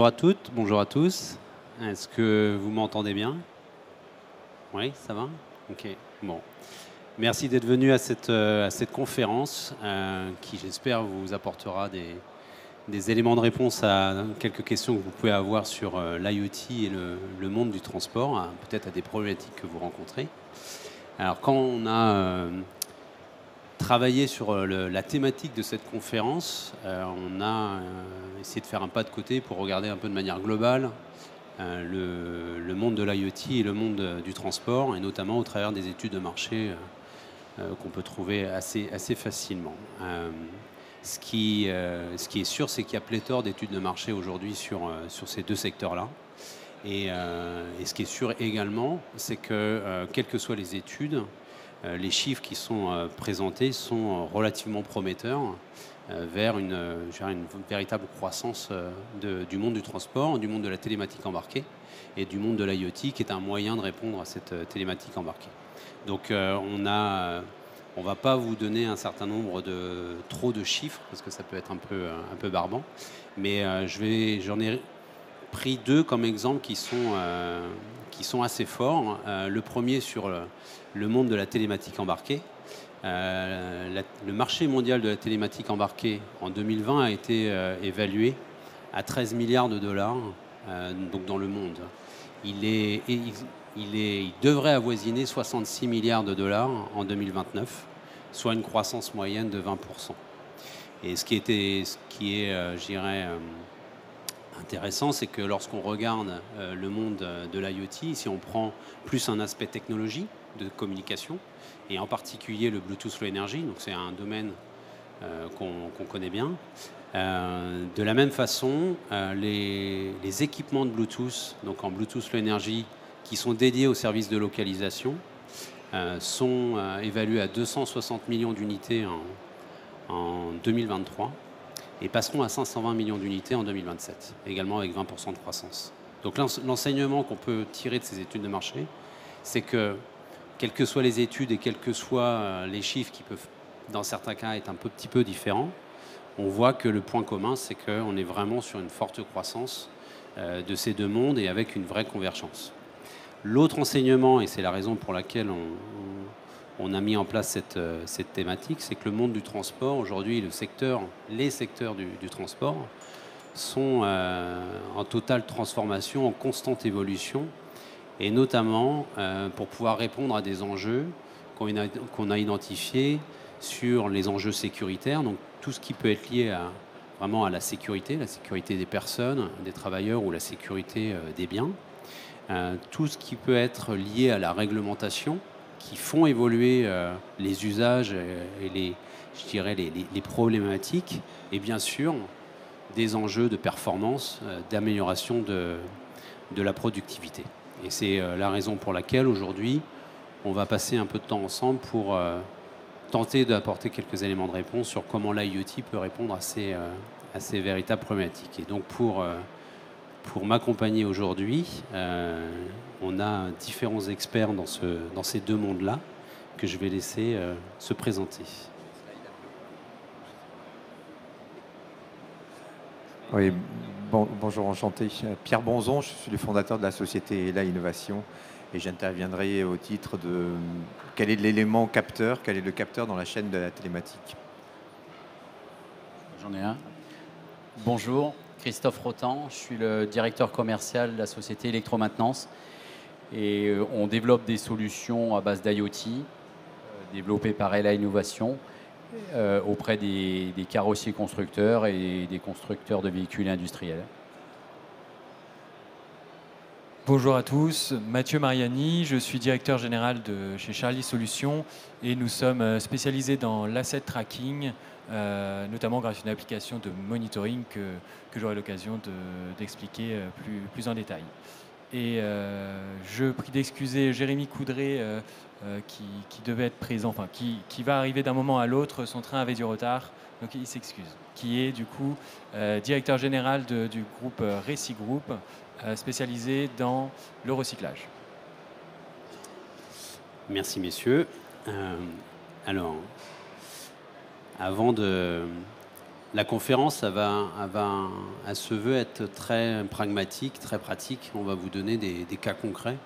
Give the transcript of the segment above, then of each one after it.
Bonjour à toutes, bonjour à tous. Est-ce que vous m'entendez bien? Oui, ça va? Ok, bon. Merci d'être venu à cette conférence qui, j'espère, vous apportera des éléments de réponse à quelques questions que vous pouvez avoir sur l'IoT et le monde du transport, peut-être à des problématiques que vous rencontrez. Alors, quand on a travaillé sur la thématique de cette conférence, on a essayé de faire un pas de côté pour regarder un peu de manière globale le monde de l'IoT et le monde du transport, et notamment au travers des études de marché qu'on peut trouver assez facilement. Ce qui est sûr, c'est qu'il y a pléthore d'études de marché aujourd'hui sur ces deux secteurs-là. Et ce qui est sûr également, c'est que, quelles que soient les études, les chiffres qui sont présentés sont relativement prometteurs vers une véritable croissance du monde du transport, du monde de la télématique embarquée et du monde de l'IoT, qui est un moyen de répondre à cette télématique embarquée. Donc on ne va pas vous donner un certain nombre trop de chiffres, parce que ça peut être un peu barbant, mais j'en ai pris deux comme exemple qui sont assez forts. Le premier sur le monde de la télématique embarquée. Le marché mondial de la télématique embarquée en 2020 a été évalué à 13 milliards de dollars donc dans le monde. Il devrait avoisiner 66 milliards de dollars en 2029, soit une croissance moyenne de 20%. Et ce qui est je dirais, intéressant, c'est que lorsqu'on regarde le monde de l'IoT, si on prend plus un aspect technologie de communication, et en particulier le Bluetooth Low Energy, donc c'est un domaine qu'on connaît bien. De la même façon, les équipements de Bluetooth, donc en Bluetooth Low Energy, qui sont dédiés aux services de localisation, sont évalués à 260 millions d'unités en 2023 et passeront à 520 millions d'unités en 2027, également avec 20% de croissance. Donc l'enseignement qu'on peut tirer de ces études de marché, c'est que, quelles que soient les études et quels que soient les chiffres qui peuvent, dans certains cas, être un petit peu différents, on voit que le point commun, c'est qu'on est vraiment sur une forte croissance de ces deux mondes et avec une vraie convergence. L'autre enseignement, et c'est la raison pour laquelle on a mis en place cette thématique, c'est que le monde du transport, aujourd'hui, les secteurs du transport sont en totale transformation, en constante évolution, et notamment pour pouvoir répondre à des enjeux qu'on a identifiés sur les enjeux sécuritaires, donc tout ce qui peut être lié vraiment à la sécurité des personnes, des travailleurs, ou la sécurité des biens, tout ce qui peut être lié à la réglementation, qui font évoluer les usages et les problématiques, et bien sûr des enjeux de performance, d'amélioration de la productivité. Et c'est la raison pour laquelle aujourd'hui on va passer un peu de temps ensemble pour tenter d'apporter quelques éléments de réponse sur comment l'IoT peut répondre à ces véritables problématiques. Et donc pour m'accompagner aujourd'hui, on a différents experts dans ces deux mondes-là que je vais laisser se présenter. Oui, bonjour, enchanté. Pierre Bonzon, je suis le fondateur de la société ELA Innovation, et j'interviendrai au titre de quel est l'élément capteur, quel est le capteur dans la chaîne de la télématique. J'en ai un. Bonjour, Christophe Rotan, je suis le directeur commercial de la société Électromaintenance, et on développe des solutions à base d'IoT développées par ELA Innovation auprès des carrossiers constructeurs et des constructeurs de véhicules industriels. Bonjour à tous, Mathieu Mariani, je suis directeur général chez Charlie Solutions, et nous sommes spécialisés dans l'asset tracking, notamment grâce à une application de monitoring que j'aurai l'occasion d'expliquer plus en détail. Et je prie d'excuser Jérémy Coudray qui devait être présent, enfin qui va arriver d'un moment à l'autre, son train avait du retard, donc il s'excuse, qui est du coup directeur général du groupe Réci Group, spécialisé dans le recyclage. Merci messieurs. Alors, avant de La conférence, elle se veut être très pragmatique, très pratique. On va vous donner des cas concrets,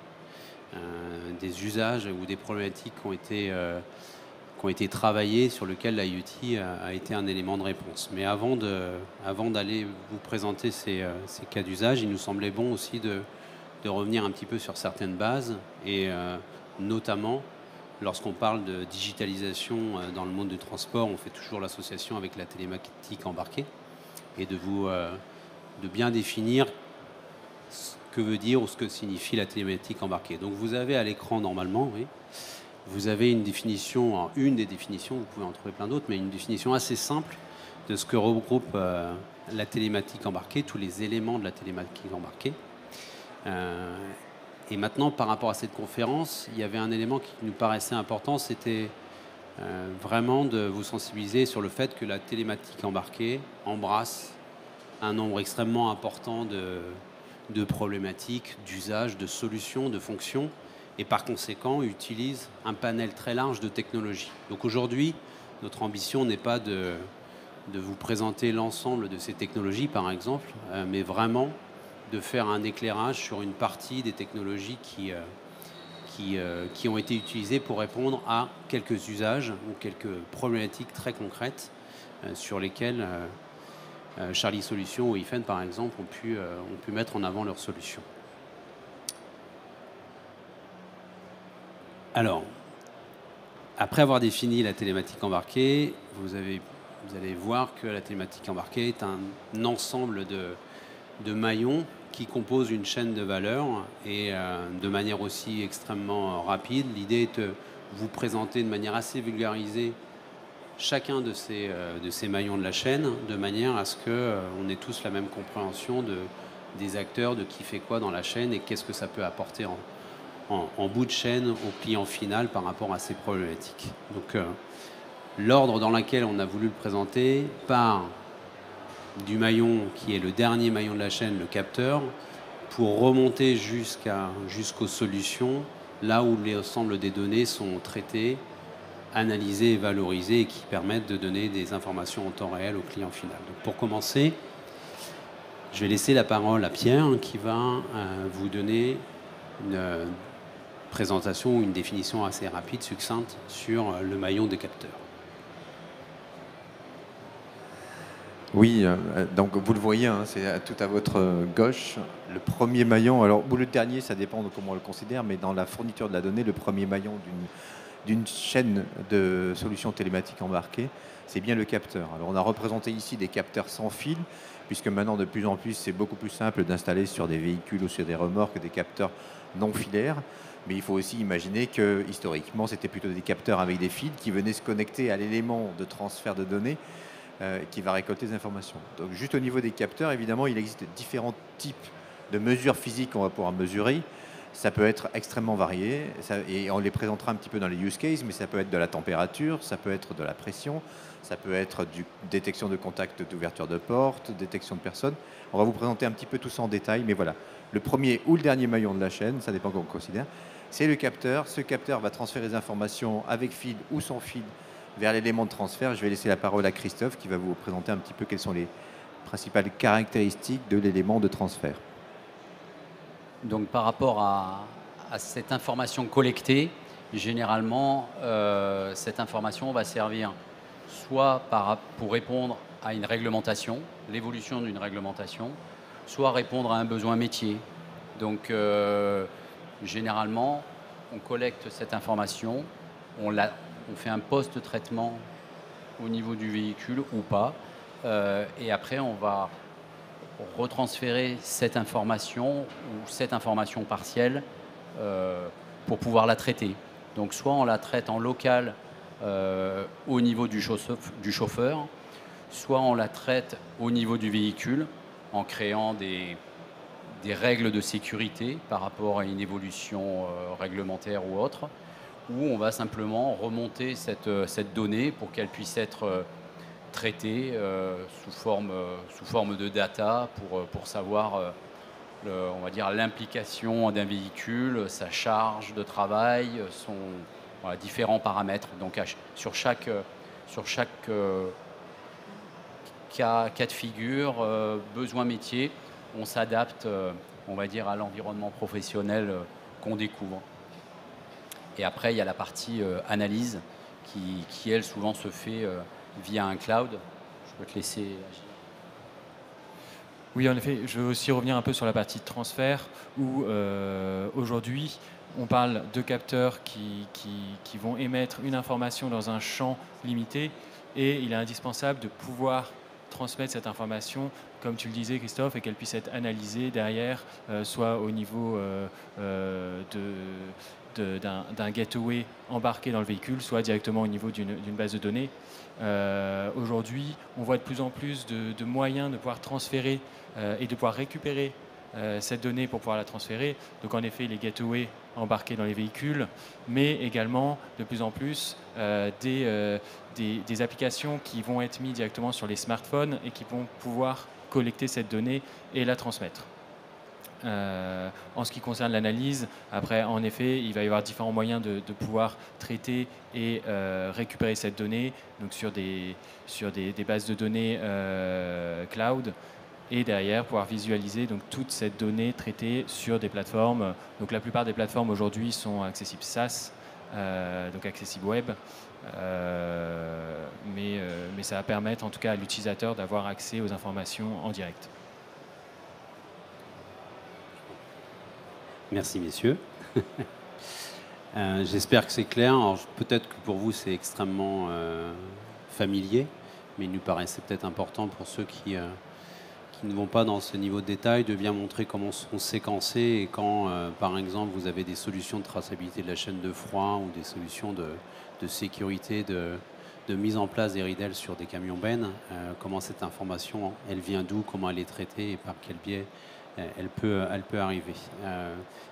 des usages ou des problématiques qui ont été travaillés, sur lesquels l'IoT a été un élément de réponse. Mais avant d'aller vous présenter ces cas d'usage, il nous semblait bon aussi de revenir un petit peu sur certaines bases, et notamment lorsqu'on parle de digitalisation dans le monde du transport, on fait toujours l'association avec la télématique embarquée, et de bien définir ce que veut dire ou ce que signifie la télématique embarquée. Donc vous avez à l'écran normalement, oui, vous avez une définition, alors une des définitions, vous pouvez en trouver plein d'autres, mais une définition assez simple de ce que regroupe la télématique embarquée, tous les éléments de la télématique embarquée. Et maintenant, par rapport à cette conférence, il y avait un élément qui nous paraissait important, c'était vraiment de vous sensibiliser sur le fait que la télématique embarquée embrasse un nombre extrêmement important de problématiques, d'usages, de solutions, de fonctions, et par conséquent utilise un panel très large de technologies. Donc aujourd'hui, notre ambition n'est pas de vous présenter l'ensemble de ces technologies, par exemple, mais vraiment de faire un éclairage sur une partie des technologies qui ont été utilisées pour répondre à quelques usages ou quelques problématiques très concrètes sur lesquelles Charlie Solutions ou IFEN, par exemple, ont pu mettre en avant leurs solutions. Alors, après avoir défini la télématique embarquée, vous allez voir que la télématique embarquée est un ensemble de maillons qui composent une chaîne de valeur, et de manière aussi extrêmement rapide. L'idée est de vous présenter de manière assez vulgarisée chacun de ces maillons de la chaîne, de manière à ce qu'on ait tous la même compréhension des acteurs, de qui fait quoi dans la chaîne et qu'est-ce que ça peut apporter en bout de chaîne au client final par rapport à ces problématiques. Donc l'ordre dans lequel on a voulu le présenter part du maillon qui est le dernier maillon de la chaîne, le capteur, pour remonter jusqu'aux solutions, là où l'ensemble des données sont traitées, analysées et valorisées, et qui permettent de donner des informations en temps réel au client final. Donc pour commencer, je vais laisser la parole à Pierre, qui va vous donner une présentation ou une définition assez rapide, succincte, sur le maillon des capteurs. Oui, donc vous le voyez, hein, c'est tout à votre gauche. Le premier maillon, alors ou le dernier, ça dépend de comment on le considère, mais dans la fourniture de la donnée, le premier maillon d'une chaîne de solutions télématiques embarquées, c'est bien le capteur. Alors on a représenté ici des capteurs sans fil, puisque maintenant de plus en plus c'est beaucoup plus simple d'installer sur des véhicules ou sur des remorques des capteurs non filaires. Mais il faut aussi imaginer que historiquement c'était plutôt des capteurs avec des fils qui venaient se connecter à l'élément de transfert de données qui va récolter des informations. Donc juste au niveau des capteurs, évidemment, il existe différents types de mesures physiques qu'on va pouvoir mesurer. Ça peut être extrêmement varié, et on les présentera un petit peu dans les use cases, mais ça peut être de la température, ça peut être de la pression, ça peut être détection de contact d'ouverture de porte, détection de personnes. On va vous présenter un petit peu tout ça en détail, mais voilà. Le premier ou le dernier maillon de la chaîne, ça dépend comment on considère, c'est le capteur. Ce capteur va transférer les informations avec fil ou sans fil vers l'élément de transfert. Je vais laisser la parole à Christophe qui va vous présenter un petit peu quelles sont les principales caractéristiques de l'élément de transfert. Donc par rapport à cette information collectée, généralement, cette information va servir soit pour répondre à une réglementation, l'évolution d'une réglementation, soit répondre à un besoin métier. Donc généralement, on collecte cette information, on fait un post-traitement au niveau du véhicule ou pas, et après on va retransférer cette information ou cette information partielle pour pouvoir la traiter. Donc soit on la traite en local au niveau du chauffeur, soit on la traite au niveau du véhicule en créant des règles de sécurité par rapport à une évolution réglementaire ou autre, où on va simplement remonter cette donnée pour qu'elle puisse être traitée sous forme de data pour savoir on va dire l'implication d'un véhicule, sa charge de travail, différents paramètres. Donc sur chaque cas de figure, besoin métier, on s'adapte, on va dire, à l'environnement professionnel qu'on découvre. Et après, il y a la partie analyse qui, elle, souvent se fait via un cloud. Je peux te laisser agir. Oui, en effet, je veux aussi revenir un peu sur la partie transfert où aujourd'hui, on parle de capteurs qui vont émettre une information dans un champ limité et il est indispensable de pouvoir transmettre cette information, comme tu le disais Christophe, et qu'elle puisse être analysée derrière, soit au niveau d'un gateway embarqué dans le véhicule, soit directement au niveau d'une base de données. Aujourd'hui, on voit de plus en plus de moyens de pouvoir transférer et de pouvoir récupérer cette donnée pour pouvoir la transférer. Donc en effet, les gateways embarqués dans les véhicules, mais également de plus en plus des applications qui vont être mises directement sur les smartphones et qui vont pouvoir collecter cette donnée et la transmettre. En ce qui concerne l'analyse, après, en effet, il va y avoir différents moyens de pouvoir traiter et récupérer cette donnée, donc sur des bases de données cloud, et derrière pouvoir visualiser donc toute cette donnée traitée sur des plateformes. Donc la plupart des plateformes aujourd'hui sont accessibles SaaS, donc accessibles web, mais ça va permettre en tout cas à l'utilisateur d'avoir accès aux informations en direct. Merci messieurs. J'espère que c'est clair. Alors, peut-être que pour vous c'est extrêmement familier, mais il nous paraissait peut-être important pour ceux qui ne vont pas dans ce niveau de détail de bien montrer comment sont séquencés et quand par exemple vous avez des solutions de traçabilité de la chaîne de froid ou des solutions de sécurité de mise en place des ridelles sur des camions bennes, comment cette information elle vient d'où, comment elle est traitée et par quel biais elle peut arriver.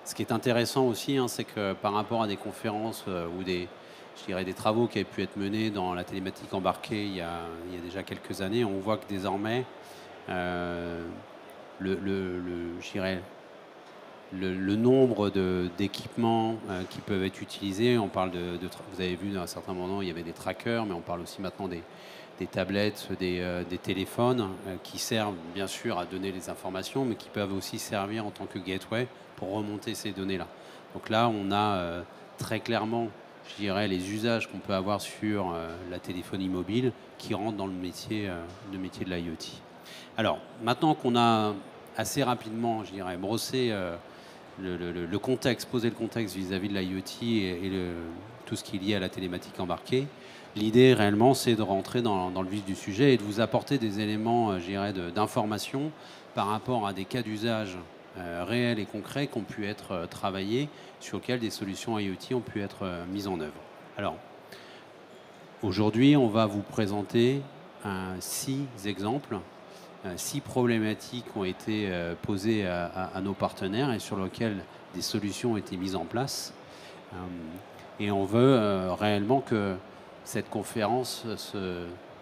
Ce qui est intéressant aussi, hein, c'est que par rapport à des conférences ou des travaux qui avaient pu être menés dans la télématique embarquée il y a déjà quelques années, on voit que désormais le nombre d'équipements qui peuvent être utilisés, on parle vous avez vu à un certain moment il y avait des trackers, mais on parle aussi maintenant des tablettes, des téléphones qui servent bien sûr à donner les informations, mais qui peuvent aussi servir en tant que gateway pour remonter ces données-là. Donc là, on a très clairement, je dirais, les usages qu'on peut avoir sur la téléphonie mobile qui rentrent dans le métier de l'IoT. Alors, maintenant qu'on a assez rapidement, je dirais, brossé le contexte, posé le contexte vis-à-vis de l'IoT et tout ce qui est lié à la télématique embarquée, l'idée réellement, c'est de rentrer dans le vif du sujet et de vous apporter des éléments, je dirais, d'information par rapport à des cas d'usage réels et concrets qui ont pu être travaillés, sur lesquels des solutions IoT ont pu être mises en œuvre. Alors, aujourd'hui, on va vous présenter 6 exemples. 6 problématiques ont été posées à nos partenaires et sur lesquelles des solutions ont été mises en place. Et on veut réellement que cette conférence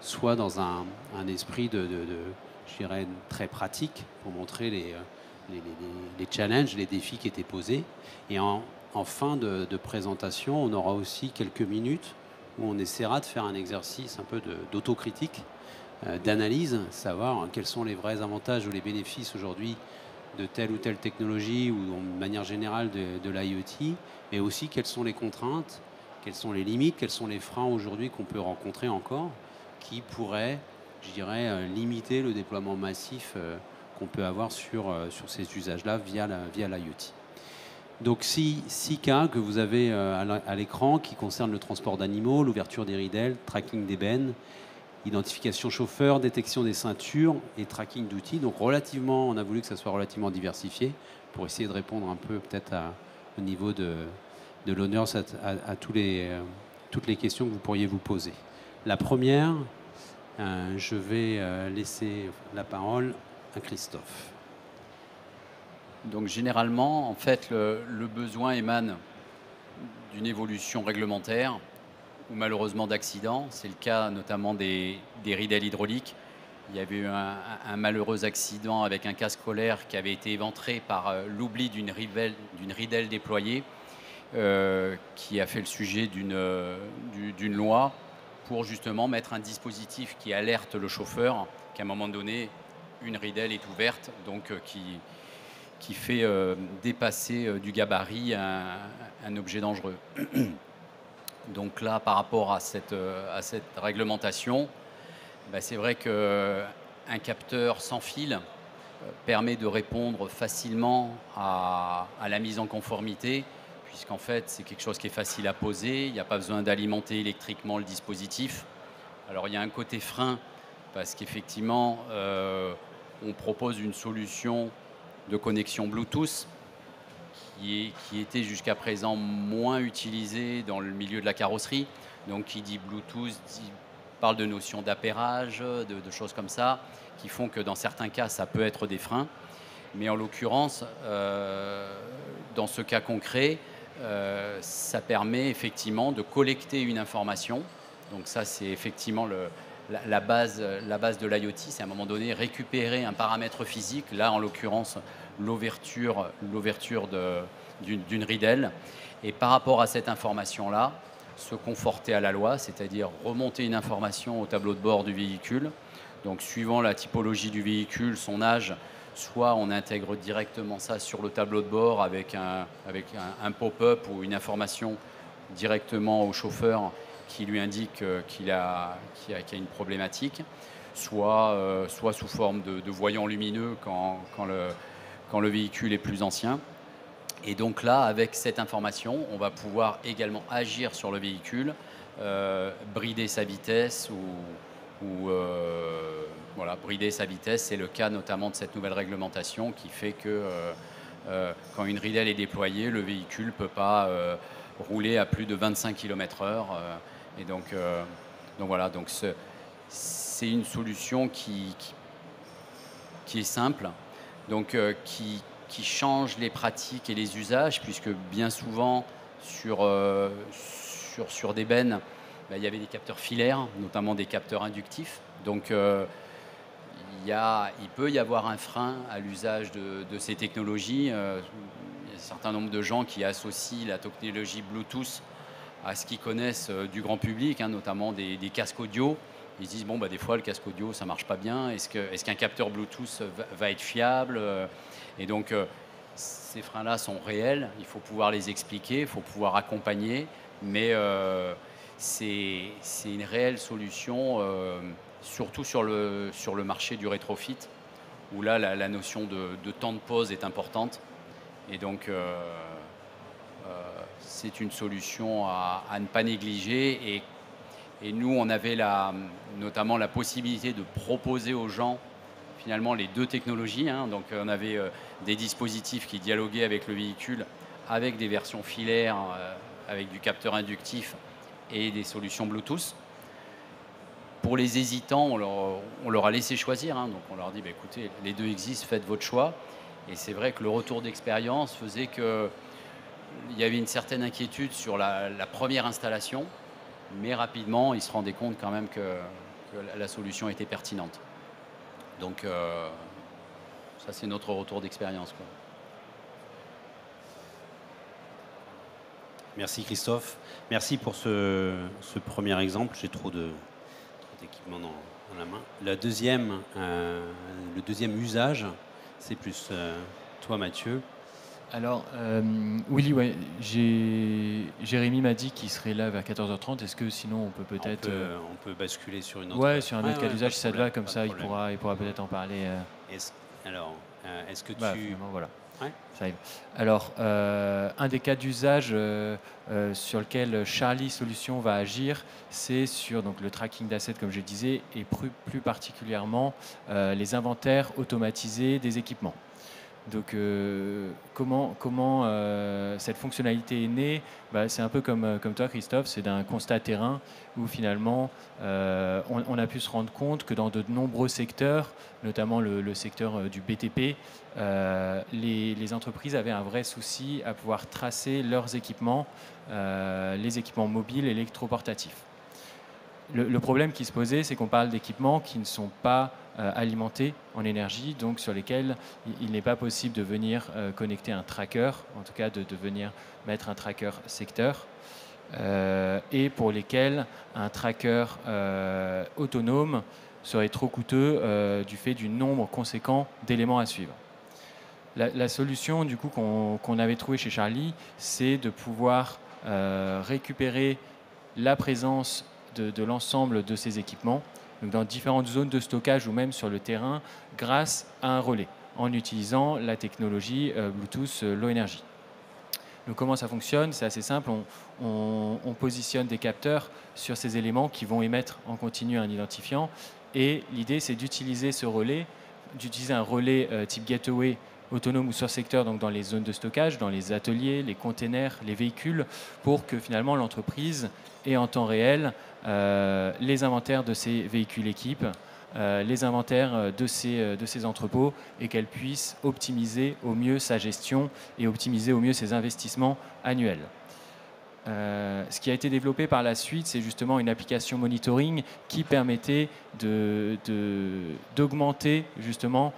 soit dans un esprit je dirais, très pratique pour montrer les challenges, les défis qui étaient posés. Et en fin de présentation, on aura aussi quelques minutes où on essaiera de faire un exercice un peu d'autocritique, d'analyse, savoir quels sont les vrais avantages ou les bénéfices aujourd'hui de telle ou telle technologie ou de manière générale de l'IoT, et aussi quelles sont les contraintes, quelles sont les limites, quels sont les freins aujourd'hui qu'on peut rencontrer encore, qui pourraient, je dirais, limiter le déploiement massif qu'on peut avoir sur ces usages-là via l'IoT. Donc 6 cas que vous avez à l'écran qui concernent le transport d'animaux, l'ouverture des ridelles, tracking des bennes, identification chauffeur, détection des ceintures et tracking d'outils. Donc relativement, on a voulu que ça soit relativement diversifié pour essayer de répondre un peu peut-être au niveau de l'honneur à toutes les questions que vous pourriez vous poser. La première, je vais laisser la parole à Christophe. Donc généralement, en fait, le besoin émane d'une évolution réglementaire ou malheureusement d'accidents. C'est le cas notamment des ridelles hydrauliques. Il y avait eu un malheureux accident avec un casque scolaire qui avait été éventré par l'oubli d'une ridelle déployée qui a fait le sujet d'une loi pour justement mettre un dispositif qui alerte le chauffeur qu'à un moment donné, une ridelle est ouverte, donc qui fait dépasser du gabarit un objet dangereux. Donc là, par rapport à cette réglementation, c'est vrai qu'un capteur sans fil permet de répondre facilement à la mise en conformité, puisqu'en fait, c'est quelque chose qui est facile à poser, il n'y a pas besoin d'alimenter électriquement le dispositif. Alors, il y a un côté frein, parce qu'effectivement, on propose une solution de connexion Bluetooth qui était jusqu'à présent moins utilisée dans le milieu de la carrosserie. Donc, qui dit Bluetooth parle de notions d'appairage, de choses comme ça, qui font que dans certains cas, ça peut être des freins. Mais en l'occurrence, dans ce cas concret, ça permet effectivement de collecter une information. Donc ça, c'est effectivement la base de l'IoT. C'est à un moment donné récupérer un paramètre physique, là en l'occurrence l'ouverture d'une ridelle. Et par rapport à cette information-là, se conforter à la loi, c'est-à-dire remonter une information au tableau de bord du véhicule. Donc suivant la typologie du véhicule, son âge, soit on intègre directement ça sur le tableau de bord avec un pop-up ou une information directement au chauffeur qui lui indique qu'il y a une problématique, soit sous forme de voyant lumineux quand le véhicule est plus ancien. Et donc là, avec cette information, on va pouvoir également agir sur le véhicule, brider sa vitesse ou voilà, brider sa vitesse. C'est le cas notamment de cette nouvelle réglementation qui fait que quand une ridelle est déployée, le véhicule ne peut pas rouler à plus de 25 km/h. Et donc voilà, donc c'est une solution qui est simple, donc qui change les pratiques et les usages, puisque bien souvent sur des bennes, il y avait des capteurs filaires, notamment des capteurs inductifs. Donc il peut y avoir un frein à l'usage de ces technologies. Il y a un certain nombre de gens qui associent la technologie Bluetooth à ce qu'ils connaissent du grand public, notamment des casques audio. Ils se disent, bon, des fois, le casque audio, ça ne marche pas bien. Est-ce qu'un capteur Bluetooth va être fiable? Et donc, ces freins-là sont réels. Il faut pouvoir les expliquer, il faut pouvoir accompagner. Mais c'est une réelle solution, surtout sur le marché du rétrofit, où là, la notion de temps de pause est importante. Et donc, c'est une solution à ne pas négliger. Et nous, on avait notamment la possibilité de proposer aux gens finalement les deux technologies. Donc on avait des dispositifs qui dialoguaient avec le véhicule, avec des versions filaires, avec du capteur inductif et des solutions Bluetooth. Pour les hésitants, on leur a laissé choisir. Donc on leur dit, écoutez, les deux existent, faites votre choix. Et c'est vrai que le retour d'expérience faisait qu'il y avait une certaine inquiétude sur la première installation. Mais rapidement, ils se rendaient compte quand même que la solution était pertinente. Donc, ça, c'est notre retour d'expérience. Merci Christophe. Merci pour ce premier exemple. J'ai trop d'équipements dans la main. Le deuxième usage, c'est plus toi, Mathieu. Alors, Willy, ouais, Jérémy m'a dit qu'il serait là vers 14h30. Est-ce que sinon on peut peut-être... On peut basculer sur une autre... Ouais, sur un autre cas d'usage, si ça te va, comme ça, il pourra peut-être en parler. Est-ce que tu... Voilà. Ouais. Ça arrive. Alors, un des cas d'usage sur lequel Charlie Solutions va agir, c'est sur donc, le tracking d'assets, comme je disais, et plus particulièrement les inventaires automatisés des équipements. Donc, comment cette fonctionnalité est née? C'est un peu comme toi, Christophe, c'est d'un constat terrain où finalement on a pu se rendre compte que dans de nombreux secteurs, notamment le secteur du BTP, les entreprises avaient un vrai souci à pouvoir tracer leurs équipements, les équipements mobiles électroportatifs. Le problème qui se posait, c'est qu'on parle d'équipements qui ne sont pas alimentés en énergie, donc sur lesquels il n'est pas possible de venir connecter un tracker, en tout cas de venir mettre un tracker secteur, et pour lesquels un tracker autonome serait trop coûteux du fait du nombre conséquent d'éléments à suivre. La solution du coup qu'on avait trouvée chez Charlie, c'est de pouvoir récupérer la présence de l'ensemble de ces équipements, donc dans différentes zones de stockage ou même sur le terrain, grâce à un relais, en utilisant la technologie Bluetooth Low Energy. Donc comment ça fonctionne? C'est assez simple, on positionne des capteurs sur ces éléments qui vont émettre en continu un identifiant, et l'idée c'est d'utiliser ce relais, d'utiliser un relais type gateway autonome ou sur secteur, donc dans les zones de stockage, dans les ateliers, les containers, les véhicules, pour que finalement l'entreprise ait en temps réel les inventaires de ses véhicules équipes, les inventaires de ses entrepôts, et qu'elle puisse optimiser au mieux sa gestion et optimiser au mieux ses investissements annuels. Ce qui a été développé par la suite, c'est justement une application monitoring qui permettait d'augmenter justement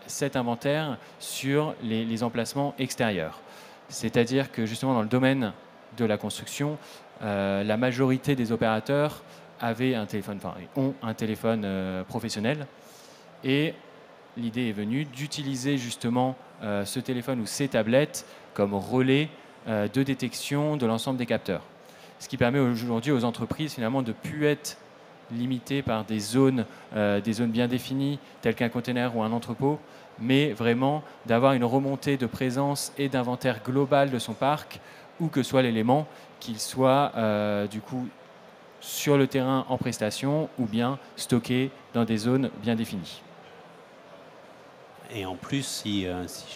cet inventaire sur les emplacements extérieurs. C'est-à-dire que justement dans le domaine de la construction, la majorité des opérateurs ont un téléphone professionnel, et l'idée est venue d'utiliser justement ce téléphone ou ces tablettes comme relais de détection de l'ensemble des capteurs. Ce qui permet aujourd'hui aux entreprises finalement de ne plus être limitées par des zones bien définies, telles qu'un container ou un entrepôt, mais vraiment d'avoir une remontée de présence et d'inventaire global de son parc, où que soit l'élément, qu'il soit du coup sur le terrain en prestation ou bien stocké dans des zones bien définies. Et en plus, si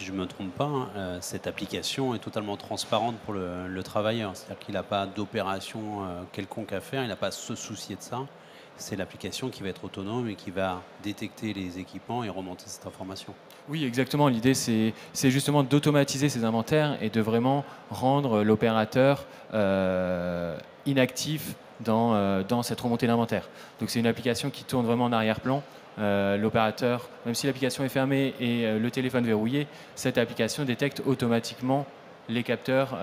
je ne me trompe pas, cette application est totalement transparente pour le travailleur. C'est-à-dire qu'il n'a pas d'opération quelconque à faire, il n'a pas à se soucier de ça. C'est l'application qui va être autonome et qui va détecter les équipements et remonter cette information. Oui, exactement. L'idée, c'est justement d'automatiser ces inventaires et de vraiment rendre l'opérateur inactif dans cette remontée d'inventaire. Donc c'est une application qui tourne vraiment en arrière-plan. L'opérateur, même si l'application est fermée et le téléphone verrouillé, cette application détecte automatiquement les capteurs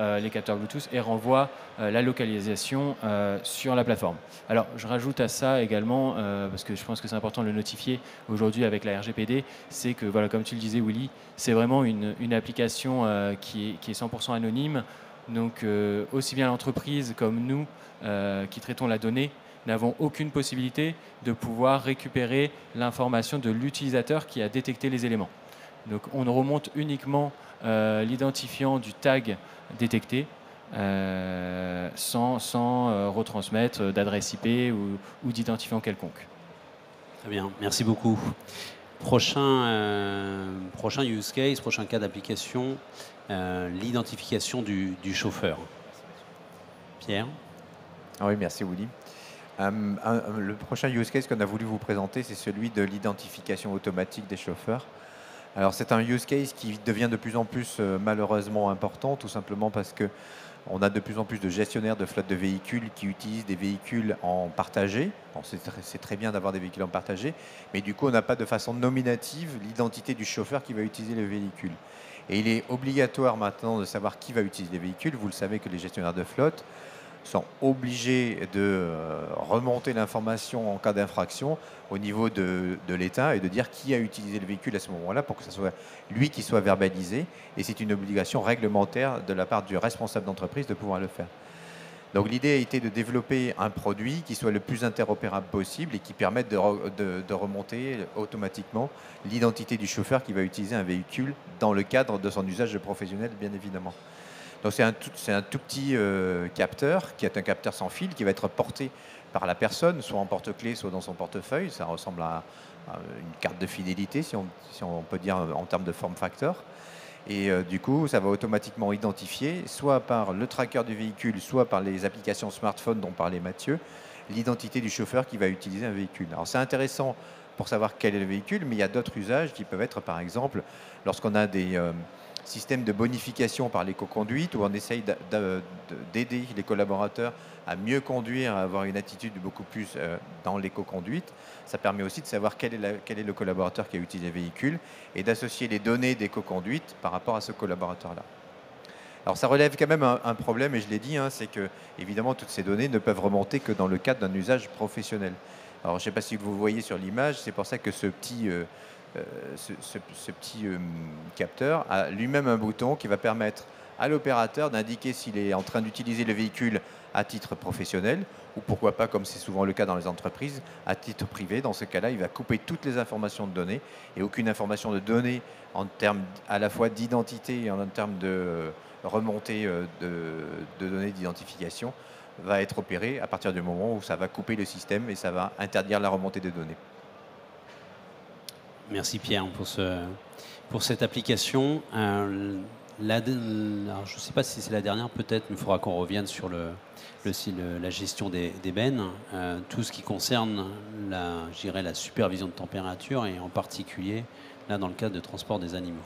Bluetooth et renvoie la localisation sur la plateforme. Alors je rajoute à ça également, parce que je pense que c'est important de le notifier aujourd'hui avec la RGPD, c'est que voilà, comme tu le disais Willy, c'est vraiment une application qui est 100% anonyme. Donc aussi bien l'entreprise comme nous qui traitons la donnée n'avons aucune possibilité de pouvoir récupérer l'information de l'utilisateur qui a détecté les éléments. Donc on remonte uniquement l'identifiant du tag détecté sans retransmettre d'adresse IP ou d'identifiant quelconque. Très bien, merci beaucoup. Prochain use case, prochain cas d'application, l'identification du chauffeur. Pierre? Oui, merci Willy. Le prochain use case qu'on a voulu vous présenter, c'est celui de l'identification automatique des chauffeurs. Alors c'est un use case qui devient de plus en plus malheureusement important, tout simplement parce qu'on a de plus en plus de gestionnaires de flottes de véhicules qui utilisent des véhicules en partagé. Bon, c'est très bien d'avoir des véhicules en partagé, mais du coup on n'a pas de façon nominative l'identité du chauffeur qui va utiliser le véhicule. Et il est obligatoire maintenant de savoir qui va utiliser les véhicules. Vous le savez que les gestionnaires de flotte sont obligés de remonter l'information en cas d'infraction au niveau de l'État et de dire qui a utilisé le véhicule à ce moment-là pour que ce soit lui qui soit verbalisé. Et c'est une obligation réglementaire de la part du responsable d'entreprise de pouvoir le faire. Donc l'idée a été de développer un produit qui soit le plus interopérable possible et qui permette de remonter automatiquement l'identité du chauffeur qui va utiliser un véhicule dans le cadre de son usage professionnel, bien évidemment. Donc c'est un tout petit capteur qui est un capteur sans fil qui va être porté par la personne, soit en porte-clés, soit dans son portefeuille. Ça ressemble à une carte de fidélité, si on peut dire en termes de form factor. Et du coup, ça va automatiquement identifier, soit par le tracker du véhicule, soit par les applications smartphone dont parlait Mathieu, l'identité du chauffeur qui va utiliser un véhicule. Alors c'est intéressant pour savoir quel est le véhicule, mais il y a d'autres usages qui peuvent être, par exemple, lorsqu'on a des système de bonification par l'éco-conduite où on essaye d'aider les collaborateurs à mieux conduire, à avoir une attitude beaucoup plus dans l'éco-conduite. Ça permet aussi de savoir quel est le collaborateur qui a utilisé le véhicule et d'associer les données d'éco-conduite par rapport à ce collaborateur-là. Alors ça relève quand même un problème, et je l'ai dit, c'est que évidemment toutes ces données ne peuvent remonter que dans le cadre d'un usage professionnel. Alors, je ne sais pas si vous voyez sur l'image, c'est pour ça que ce petit, capteur a lui-même un bouton qui va permettre à l'opérateur d'indiquer s'il est en train d'utiliser le véhicule à titre professionnel ou pourquoi pas, comme c'est souvent le cas dans les entreprises, à titre privé. Dans ce cas-là, il va couper toutes les informations de données et aucune information de données en termes à la fois d'identité et en termes de remontée de données d'identification va être opérée à partir du moment où ça va couper le système et ça va interdire la remontée des données. Merci Pierre pour cette application. Alors, je ne sais pas si c'est la dernière peut-être, mais il faudra qu'on revienne sur la gestion des bennes, tout ce qui concerne la supervision de température et en particulier là dans le cadre de transport des animaux.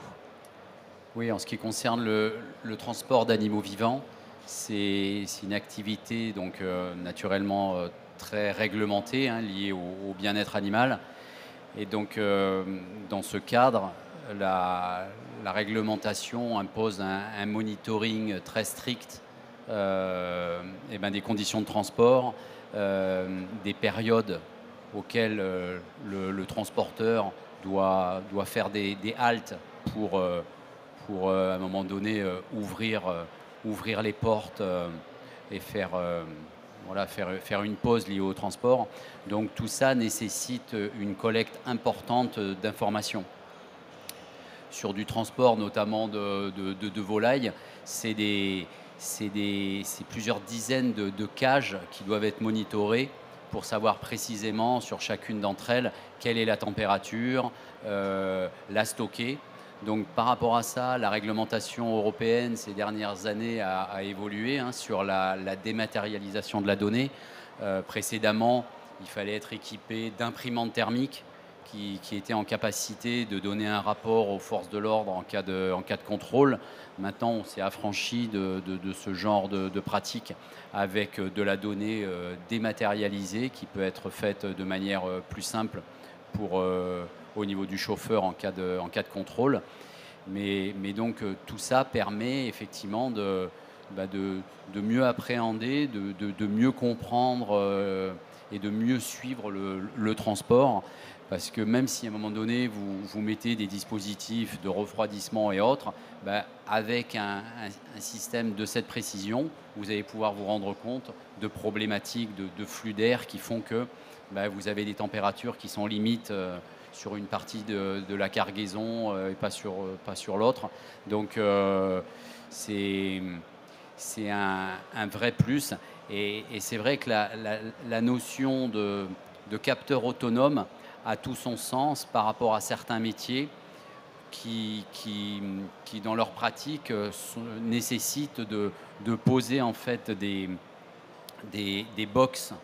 Oui, en ce qui concerne le transport d'animaux vivants, c'est une activité donc naturellement très réglementée, hein, liée au bien-être animal. Et donc, dans ce cadre, la réglementation impose un monitoring très strict des conditions de transport, des périodes auxquelles le transporteur doit faire des haltes pour à un moment donné ouvrir les portes et faire une pause liée au transport. Donc tout ça nécessite une collecte importante d'informations. Sur du transport notamment de volailles, c'est plusieurs dizaines de cages qui doivent être monitorées pour savoir précisément sur chacune d'entre elles quelle est la température, la stocker. Donc par rapport à ça, la réglementation européenne ces dernières années a évolué sur la dématérialisation de la donnée. Précédemment, il fallait être équipé d'imprimantes thermiques qui étaient en capacité de donner un rapport aux forces de l'ordre en cas de contrôle. Maintenant, on s'est affranchi de ce genre de pratique avec de la donnée dématérialisée qui peut être faite de manière plus simple au niveau du chauffeur en cas de contrôle. Mais donc tout ça permet effectivement de mieux appréhender, de mieux comprendre et de mieux suivre le transport. Parce que même si à un moment donné vous mettez des dispositifs de refroidissement et autres, avec un système de cette précision, vous allez pouvoir vous rendre compte de problématiques de flux d'air qui font que vous avez des températures qui sont limites sur une partie de la cargaison et pas sur l'autre. Donc c'est un vrai plus. Et c'est vrai que la notion de capteur autonome a tout son sens par rapport à certains métiers qui dans leur pratique, nécessitent de poser en fait des box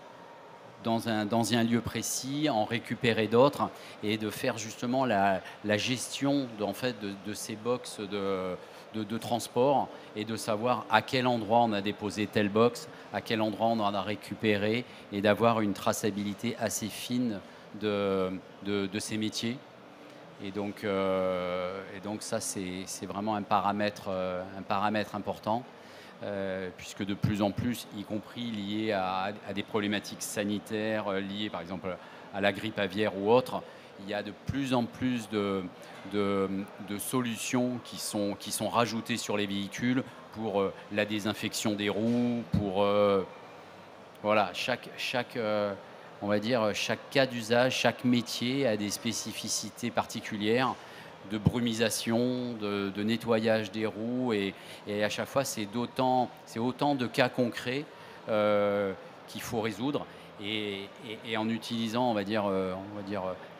dans un lieu précis, en récupérer d'autres et de faire justement la gestion de ces box de transport et de savoir à quel endroit on a déposé telle box, à quel endroit on en a récupéré et d'avoir une traçabilité assez fine de ces métiers. Et donc ça, c'est vraiment un paramètre important. Puisque de plus en plus, y compris lié à des problématiques sanitaires, liées par exemple à la grippe aviaire ou autre, il y a de plus en plus de solutions qui sont rajoutées sur les véhicules pour la désinfection des roues, pour chaque cas d'usage, chaque métier a des spécificités particulières de brumisation, de nettoyage des roues et à chaque fois c'est autant de cas concrets qu'il faut résoudre et en utilisant on va dire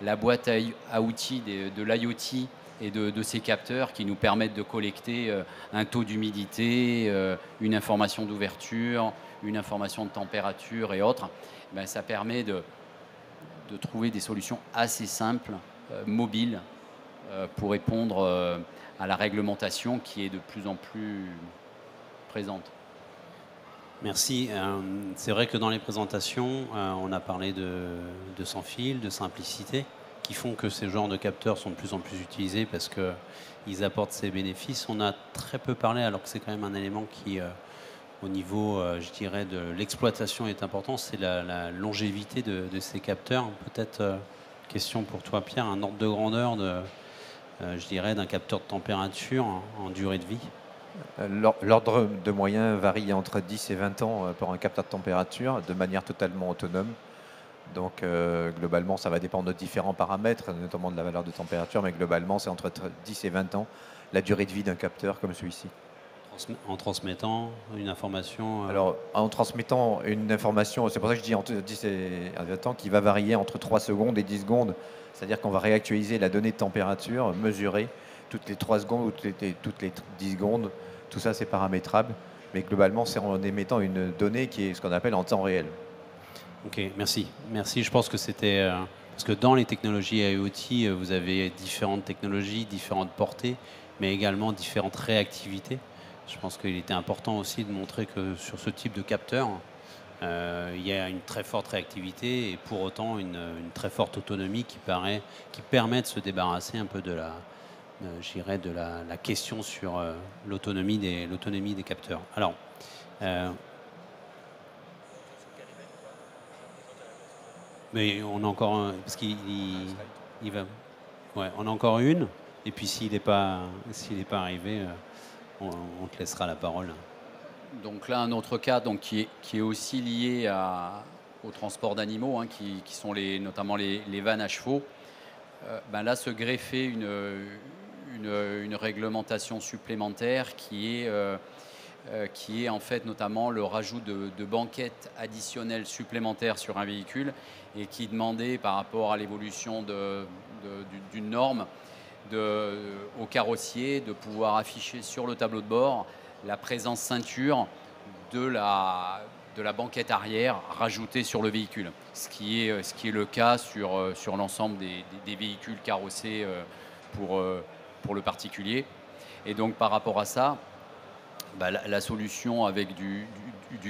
la boîte à outils de l'IoT et de ces capteurs qui nous permettent de collecter un taux d'humidité, une information d'ouverture, une information de température et autres, ça permet de trouver des solutions assez simples, mobiles, pour répondre à la réglementation qui est de plus en plus présente. Merci. C'est vrai que dans les présentations, on a parlé de sans fil, de simplicité, qui font que ces genres de capteurs sont de plus en plus utilisés parce qu'ils apportent ces bénéfices. On a très peu parlé, alors que c'est quand même un élément qui au niveau, je dirais, de l'exploitation est important, c'est la longévité de ces capteurs. Peut-être, question pour toi, Pierre, un ordre de grandeur je dirais, d'un capteur de température en durée de vie. L'ordre de moyen varie entre 10 et 20 ans pour un capteur de température de manière totalement autonome. Donc globalement, ça va dépendre de différents paramètres, notamment de la valeur de température, mais globalement, c'est entre 10 et 20 ans la durée de vie d'un capteur comme celui-ci. En transmettant une information Alors, en transmettant une information, c'est pour ça que je dis entre 10 et 20 ans, qui va varier entre 3 secondes et 10 secondes. C'est-à-dire qu'on va réactualiser la donnée de température mesurée toutes les 3 secondes ou toutes les 10 secondes. Tout ça, c'est paramétrable. Mais globalement, c'est en émettant une donnée qui est ce qu'on appelle en temps réel. Ok, merci. Merci, je pense que c'était... parce que dans les technologies IoT, vous avez différentes technologies, différentes portées, mais également différentes réactivités. Je pense qu'il était important aussi de montrer que sur ce type de capteur, il y a une très forte réactivité et pour autant une très forte autonomie qui permet de se débarrasser un peu de la question sur l'autonomie des capteurs. Alors, mais on a encore un, parce qu'il va, ouais, on a encore une. Et puis s'il n'est pas arrivé, on te laissera la parole. Donc là, un autre cas donc, qui est aussi lié au transport d'animaux, hein, qui sont notamment les vannes à chevaux. Ben là, se greffer une réglementation supplémentaire qui est en fait notamment le rajout de banquettes additionnelles supplémentaires sur un véhicule et qui demandait par rapport à l'évolution d'une norme au carrossier de pouvoir afficher sur le tableau de bord la présence ceinture de la banquette arrière rajoutée sur le véhicule, ce qui est le cas sur l'ensemble des véhicules carrossés pour le particulier. Et donc par rapport à ça, bah, la solution avec du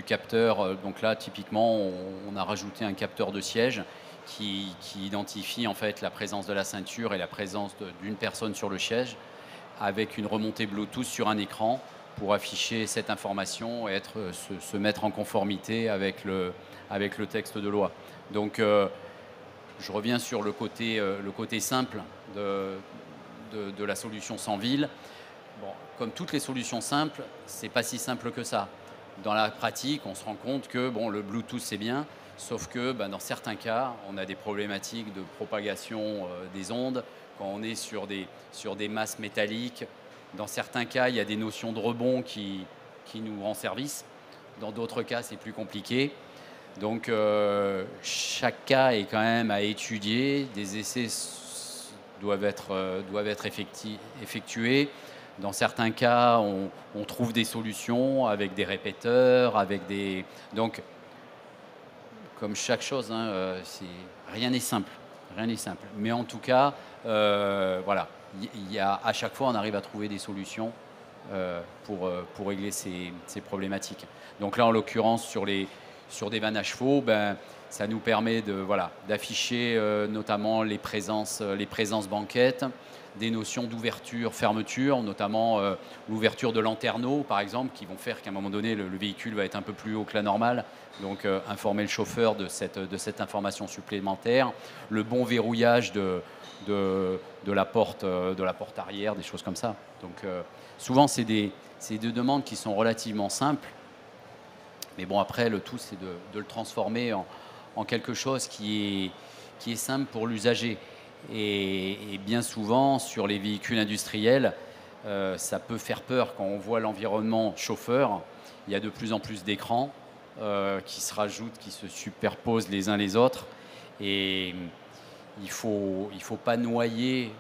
capteur, donc là typiquement on a rajouté un capteur de siège qui identifie en fait la présence de la ceinture et la présence d'une personne sur le siège avec une remontée Bluetooth sur un écran pour afficher cette information et se mettre en conformité avec le texte de loi. Donc je reviens sur le côté simple de la solution sans ville. Bon, comme toutes les solutions simples, c'est pas si simple que ça. Dans la pratique, on se rend compte que bon, le Bluetooth c'est bien, sauf que dans certains cas, on a des problématiques de propagation des ondes. Quand on est sur des masses métalliques, dans certains cas, il y a des notions de rebond qui nous rendent service. Dans d'autres cas, c'est plus compliqué. Donc, chaque cas est quand même à étudier. Des essais doivent être effectués. Dans certains cas, on trouve des solutions avec des répéteurs, Donc, comme chaque chose, hein, rien n'est simple. Rien n'est simple. Mais en tout cas, voilà. À chaque fois, on arrive à trouver des solutions pour régler ces problématiques. Donc là, en l'occurrence, sur des vannes à chevaux, ça nous permet d'afficher notamment les présences banquettes, des notions d'ouverture, fermeture, notamment l'ouverture de lanterneaux, par exemple, qui vont faire qu'à un moment donné, le véhicule va être un peu plus haut que la normale. Donc, informer le chauffeur de cette information supplémentaire, le bon verrouillage de la porte arrière, des choses comme ça. Donc, souvent, c'est des demandes qui sont relativement simples. Mais bon, après, le tout, c'est de le transformer en quelque chose qui est simple pour l'usager. Et bien souvent, sur les véhicules industriels, ça peut faire peur quand on voit l'environnement chauffeur. Il y a de plus en plus d'écrans qui se rajoutent, qui se superposent les uns les autres. Et il faut pas noyer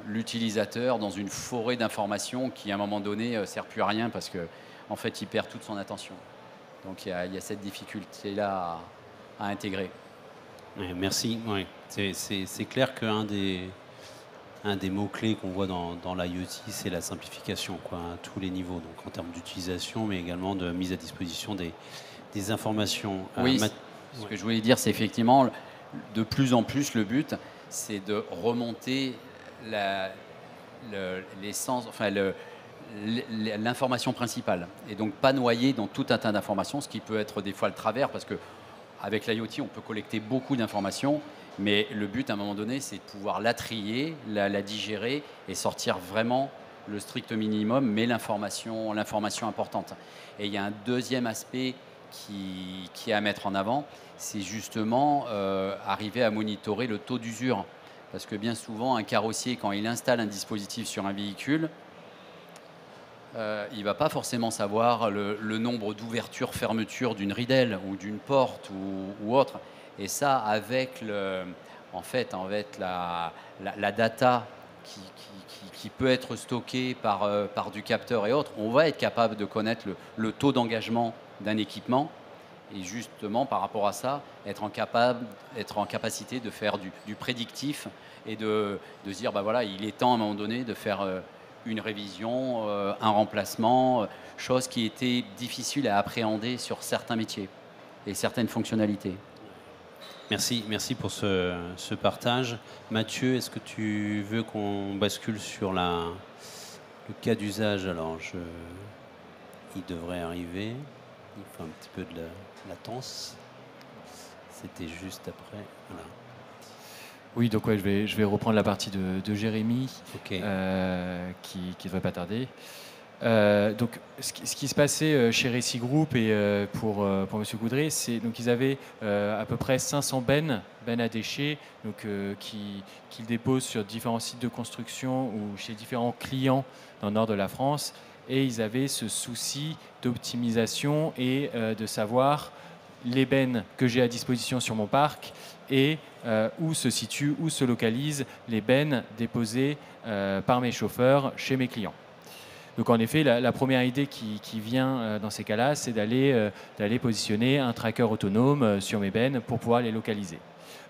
l'utilisateur dans une forêt d'informations qui, à un moment donné, ne sert plus à rien parce qu'en fait, il perd toute son attention. Donc, il y a cette difficulté-là à intégrer. Merci. Ouais. C'est clair qu'un des mots-clés qu'on voit dans l'IoT, c'est la simplification, quoi, à tous les niveaux, donc en termes d'utilisation, mais également de mise à disposition des informations. Oui, ce que je voulais dire, c'est effectivement, de plus en plus, le but, c'est de remonter l'essence, l'information principale et donc pas noyer dans tout un tas d'informations, ce qui peut être des fois le travers parce que avec l'IoT, on peut collecter beaucoup d'informations, mais le but à un moment donné, c'est de pouvoir la trier, la digérer et sortir vraiment le strict minimum, mais l'information importante. Et il y a un deuxième aspect qui est à mettre en avant, c'est justement arriver à monitorer le taux d'usure. Parce que bien souvent, un carrossier, quand il installe un dispositif sur un véhicule, il ne va pas forcément savoir le nombre d'ouvertures, fermetures d'une ridelle ou d'une porte ou autre. Et ça, avec la data qui peut être stockée par du capteur et autres, on va être capable de connaître le taux d'engagement d'un équipement et justement par rapport à ça, être en capacité de faire du prédictif et de se dire, bah voilà, il est temps à un moment donné de faire une révision, un remplacement, chose qui était difficile à appréhender sur certains métiers et certaines fonctionnalités. Merci pour ce partage. Mathieu, est-ce que tu veux qu'on bascule sur le cas d'usage? Alors, il devrait arriver. Il faut un petit peu de latence. C'était juste après. Voilà. Oui, donc ouais, je vais reprendre la partie de Jérémy, Okay. Qui devrait pas tarder. Donc, ce qui se passait chez Récit Group et pour M. Coudray, c'est donc ils avaient à peu près 500 bennes à déchets, donc qu'ils déposent sur différents sites de construction ou chez différents clients dans le nord de la France. Et ils avaient ce souci d'optimisation et de savoir les bennes que j'ai à disposition sur mon parc et où se situent, où se localisent les bennes déposées par mes chauffeurs chez mes clients. Donc en effet, la première idée qui vient dans ces cas-là, c'est d'aller positionner un tracker autonome sur mes bennes pour pouvoir les localiser.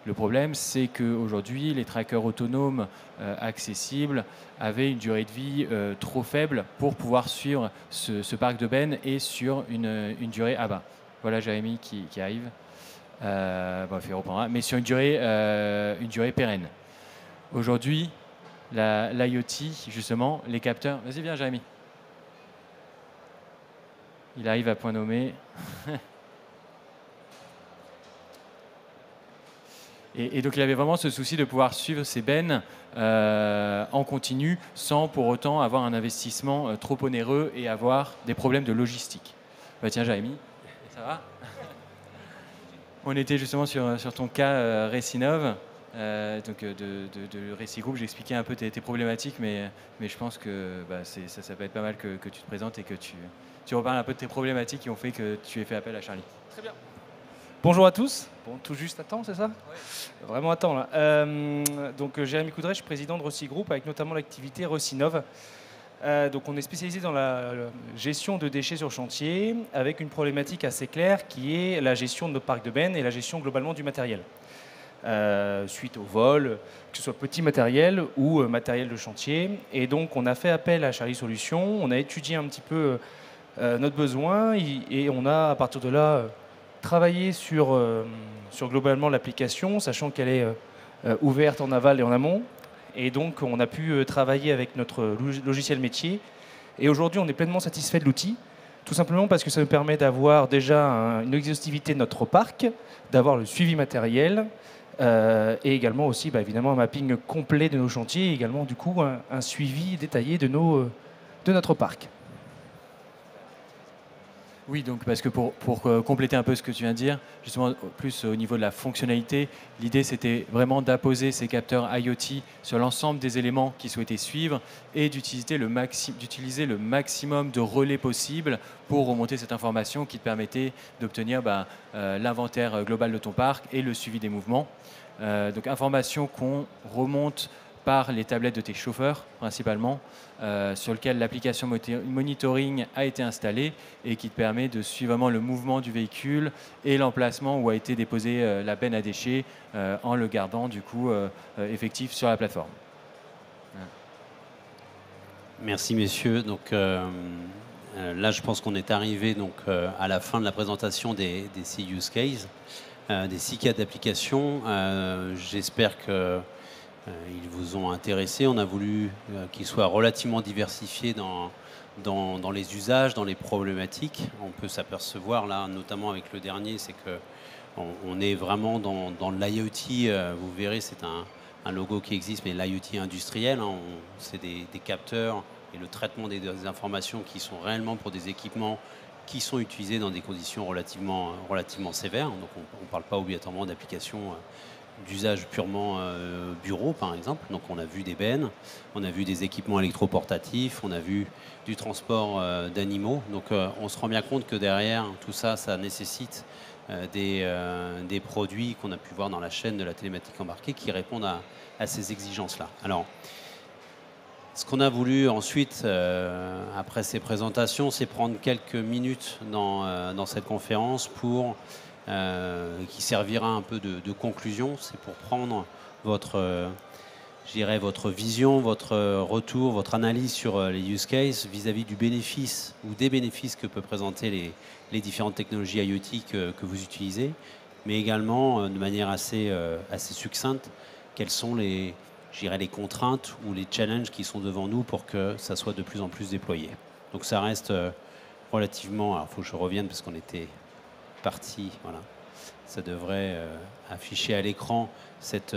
Le problème, c'est qu'aujourd'hui, les trackers autonomes accessibles avaient une durée de vie trop faible pour pouvoir suivre ce parc de bennes et sur une durée à bas. Voilà Jérémy qui arrive. Il reprendra, mais sur une durée pérenne. Aujourd'hui, l'IoT, justement, les capteurs... Vas-y, viens Jérémy. Il arrive à point nommé. Et donc, il avait vraiment ce souci de pouvoir suivre ces bennes en continu sans pour autant avoir un investissement trop onéreux et avoir des problèmes de logistique. Tiens, Jérémy, ça va? On était justement sur ton cas Récinov, donc de Récit Group. J'ai expliqué un peu tes problématiques, mais je pense que ça peut être pas mal que tu te présentes et que tu reparles un peu de tes problématiques qui ont fait que tu aies fait appel à Charlie. Très bien. Bonjour à tous. Bon, tout juste à temps, c'est ça? Ouais. Vraiment à temps, là. Donc, Jérémy Coudray, je suis président de Récit Group, avec notamment l'activité Récinov. Donc, on est spécialisé dans la gestion de déchets sur chantier, avec une problématique assez claire qui est la gestion de nos parcs de bennes et la gestion globalement du matériel. Suite au vol, que ce soit petit matériel ou matériel de chantier. Et donc, on a fait appel à Charlie Solutions, on a étudié un petit peu notre besoin et on a, à partir de là, travaillé sur globalement l'application, sachant qu'elle est ouverte en aval et en amont. Et donc, on a pu travailler avec notre logiciel métier. Et aujourd'hui, on est pleinement satisfait de l'outil, tout simplement parce que ça nous permet d'avoir déjà une exhaustivité de notre parc, d'avoir le suivi matériel, et également aussi, évidemment, un mapping complet de nos chantiers, et également, du coup, un suivi détaillé de notre parc. Oui, donc parce que pour compléter un peu ce que tu viens de dire, justement plus au niveau de la fonctionnalité, l'idée c'était vraiment d'apposer ces capteurs IoT sur l'ensemble des éléments qu'ils souhaitaient suivre et d'utiliser le maximum de relais possible pour remonter cette information qui te permettait d'obtenir l'inventaire global de ton parc et le suivi des mouvements. Donc information qu'on remonte par les tablettes de tes chauffeurs principalement, sur lequel l'application monitoring a été installée et qui te permet de suivre vraiment le mouvement du véhicule et l'emplacement où a été déposée la benne à déchets en le gardant du coup effectif sur la plateforme. Merci messieurs. Donc, là, je pense qu'on est arrivé à la fin de la présentation des 6 use cases, des 6 cas d'application. J'espère que ils vous ont intéressé. On a voulu qu'ils soient relativement diversifiés dans dans les usages, dans les problématiques. On peut s'apercevoir là, notamment avec le dernier, c'est que on est vraiment dans l'IoT. Vous verrez, c'est un logo qui existe, mais l'IoT industriel, hein, c'est des capteurs et le traitement des informations qui sont réellement pour des équipements qui sont utilisés dans des conditions relativement sévères. Donc on ne parle pas obligatoirement d'applications d'usage purement bureau, par exemple. Donc on a vu des bennes, on a vu des équipements électroportatifs, on a vu du transport d'animaux. Donc on se rend bien compte que derrière tout ça, ça nécessite des produits qu'on a pu voir dans la chaîne de la télématique embarquée qui répondent à ces exigences-là. Alors, ce qu'on a voulu ensuite, après ces présentations, c'est prendre quelques minutes dans cette conférence qui servira un peu de conclusion. C'est pour prendre votre vision, votre retour, votre analyse sur les use cases vis-à-vis du bénéfice ou des bénéfices que peuvent présenter les différentes technologies IoT que vous utilisez, mais également de manière assez succincte, quelles sont les contraintes ou les challenges qui sont devant nous pour que ça soit de plus en plus déployé. Donc ça reste relativement... Alors il faut que je revienne parce qu'on était parti, voilà. Ça devrait afficher à l'écran cette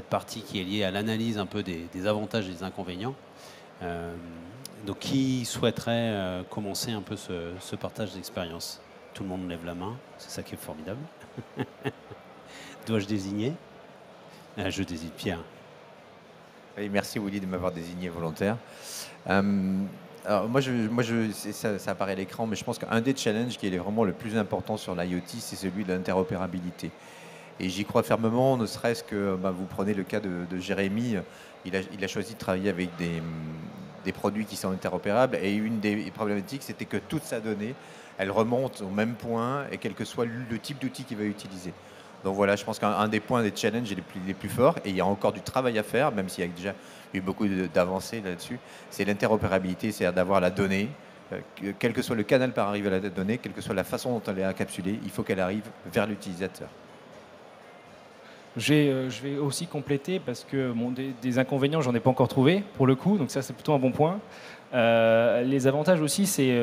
partie qui est liée à l'analyse un peu des avantages et des inconvénients. Donc qui souhaiterait commencer un peu ce partage d'expérience? Tout le monde lève la main, c'est ça qui est formidable. Dois-je désigner? Je désigne Pierre. Oui, merci Willy de m'avoir désigné volontaire. Alors ça apparaît à l'écran, mais je pense qu'un des challenges qui est vraiment le plus important sur l'IoT, c'est celui de l'interopérabilité. Et j'y crois fermement, ne serait-ce que vous prenez le cas de Jérémy, il a choisi de travailler avec des produits qui sont interopérables, et une des problématiques, c'était que toute sa donnée, elle remonte au même point, et quel que soit le type d'outil qu'il va utiliser. Donc voilà, je pense qu'un des points, des challenges les plus forts, et il y a encore du travail à faire, même s'il y a déjà eu beaucoup d'avancées là-dessus, c'est l'interopérabilité, c'est-à-dire d'avoir la donnée, quel que soit le canal par arriver à la donnée, quelle que soit la façon dont elle est encapsulée, il faut qu'elle arrive vers l'utilisateur. Je vais aussi compléter parce que des inconvénients, j'en ai pas encore trouvé pour le coup, donc ça c'est plutôt un bon point. Les avantages aussi, c'est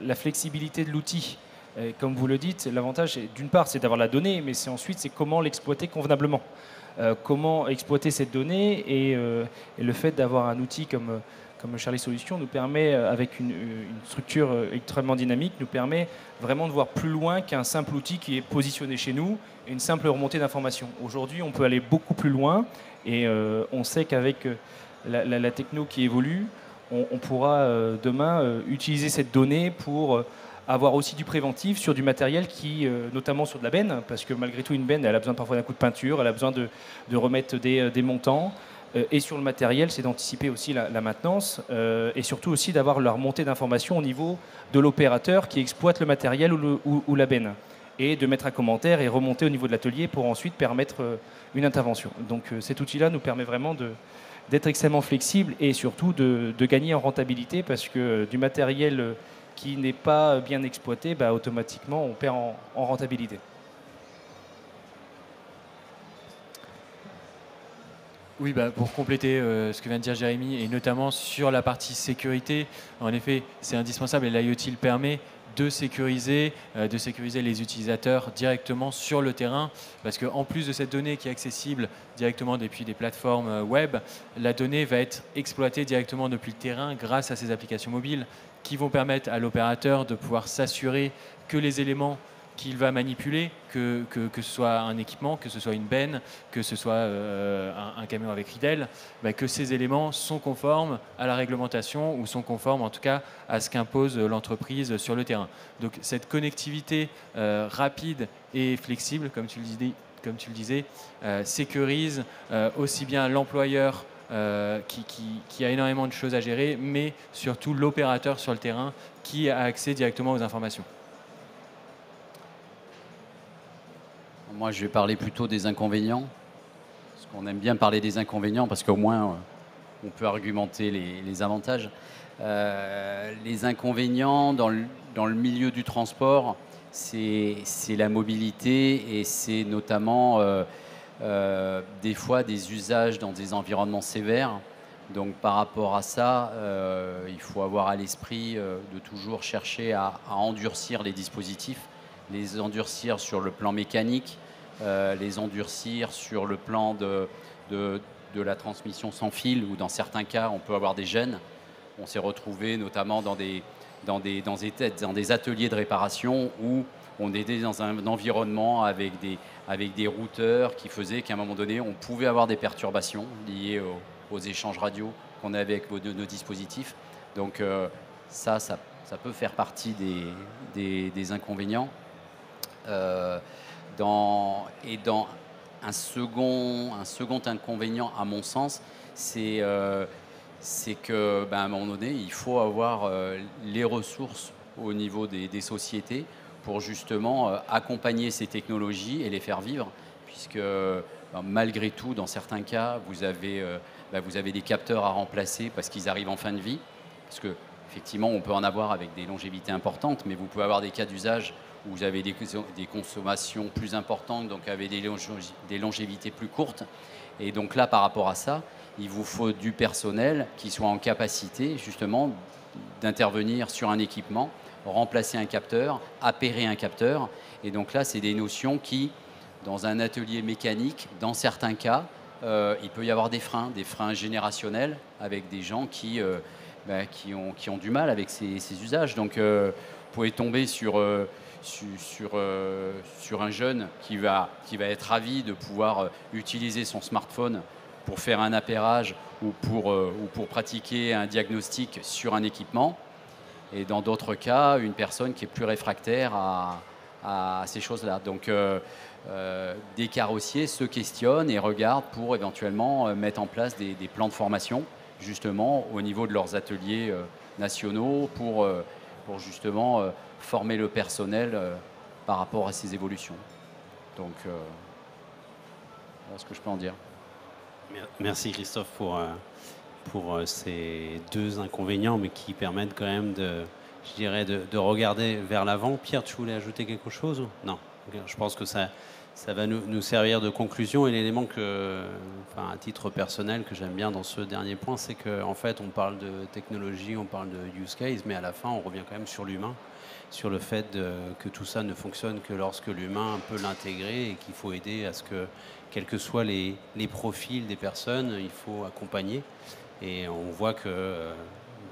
la flexibilité de l'outil. Comme vous le dites, l'avantage, d'une part, c'est d'avoir la donnée, mais ensuite, c'est comment l'exploiter convenablement. Comment exploiter cette donnée et le fait d'avoir un outil comme Charlie Solutions nous permet, avec une structure extrêmement dynamique, nous permet vraiment de voir plus loin qu'un simple outil qui est positionné chez nous et une simple remontée d'informations. Aujourd'hui, on peut aller beaucoup plus loin et on sait qu'avec la techno qui évolue, on pourra demain utiliser cette donnée pour avoir aussi du préventif sur du matériel qui, notamment sur de la benne, parce que malgré tout une benne, elle a besoin parfois d'un coup de peinture, elle a besoin de remettre des montants. Et sur le matériel, c'est d'anticiper aussi la maintenance et surtout aussi d'avoir la remontée d'informations au niveau de l'opérateur qui exploite le matériel ou la benne. Et de mettre un commentaire et remonter au niveau de l'atelier pour ensuite permettre une intervention. Donc cet outil-là nous permet vraiment d'être extrêmement flexible et surtout de gagner en rentabilité parce que du matériel qui n'est pas bien exploité, automatiquement on perd en rentabilité. Oui, pour compléter ce que vient de dire Jérémy, et notamment sur la partie sécurité, en effet, c'est indispensable et l'IoT le permet de sécuriser les utilisateurs directement sur le terrain, parce qu'en plus de cette donnée qui est accessible directement depuis des plateformes web, la donnée va être exploitée directement depuis le terrain grâce à ces applications mobiles qui vont permettre à l'opérateur de pouvoir s'assurer que les éléments qu'il va manipuler, que ce soit un équipement, que ce soit une benne, que ce soit un camion avec ridelle, que ces éléments sont conformes à la réglementation ou sont conformes en tout cas à ce qu'impose l'entreprise sur le terrain. Donc cette connectivité rapide et flexible, comme tu le disais, sécurise aussi bien l'employeur qui a énormément de choses à gérer, mais surtout l'opérateur sur le terrain qui a accès directement aux informations. Moi, je vais parler plutôt des inconvénients, parce qu'on aime bien parler des inconvénients, parce qu'au moins, on peut argumenter les avantages. Les inconvénients dans le milieu du transport, c'est la mobilité et c'est notamment des fois des usages dans des environnements sévères. Donc par rapport à ça, il faut avoir à l'esprit de toujours chercher à endurcir les dispositifs, les endurcir sur le plan mécanique, les endurcir sur le plan de la transmission sans fil, ou dans certains cas, on peut avoir des gênes. On s'est retrouvé notamment dans des ateliers de réparation où on était dans un environnement avec des routeurs qui faisaient qu'à un moment donné, on pouvait avoir des perturbations liées aux échanges radio qu'on avait avec nos dispositifs. Donc ça peut faire partie des inconvénients. Dans un second inconvénient, à mon sens, c'est que, à un moment donné, il faut avoir les ressources au niveau des sociétés pour justement accompagner ces technologies et les faire vivre, puisque malgré tout, dans certains cas, vous avez des capteurs à remplacer parce qu'ils arrivent en fin de vie, parce que effectivement, on peut en avoir avec des longévités importantes, mais vous pouvez avoir des cas d'usage où vous avez des consommations plus importantes, donc avec des longévités plus courtes. Et donc là, par rapport à ça, il vous faut du personnel qui soit en capacité justement d'intervenir sur un équipement, remplacer un capteur, appairer un capteur. Et donc là, c'est des notions qui, dans un atelier mécanique, dans certains cas, il peut y avoir des freins générationnels avec des gens qui ont du mal avec ces usages. Donc, vous pouvez tomber sur un jeune qui va être ravi de pouvoir utiliser son smartphone pour faire un appairage ou pour pratiquer un diagnostic sur un équipement. Et dans d'autres cas, une personne qui est plus réfractaire à ces choses-là. Donc, des carrossiers se questionnent et regardent pour éventuellement mettre en place des plans de formation, justement, au niveau de leurs ateliers nationaux, pour justement former le personnel par rapport à ces évolutions. Donc, voilà ce que je peux en dire. Merci Christophe pour ces deux inconvénients, mais qui permettent quand même de regarder vers l'avant. Pierre, tu voulais ajouter quelque chose? Non. Je pense que ça va nous servir de conclusion. Et l'élément à titre personnel, que j'aime bien dans ce dernier point, c'est qu'en fait, on parle de technologie, on parle de use case, mais à la fin, on revient quand même sur l'humain, sur le fait que tout ça ne fonctionne que lorsque l'humain peut l'intégrer, et qu'il faut aider à ce que, quels que soient les profils des personnes, il faut accompagner. Et on voit que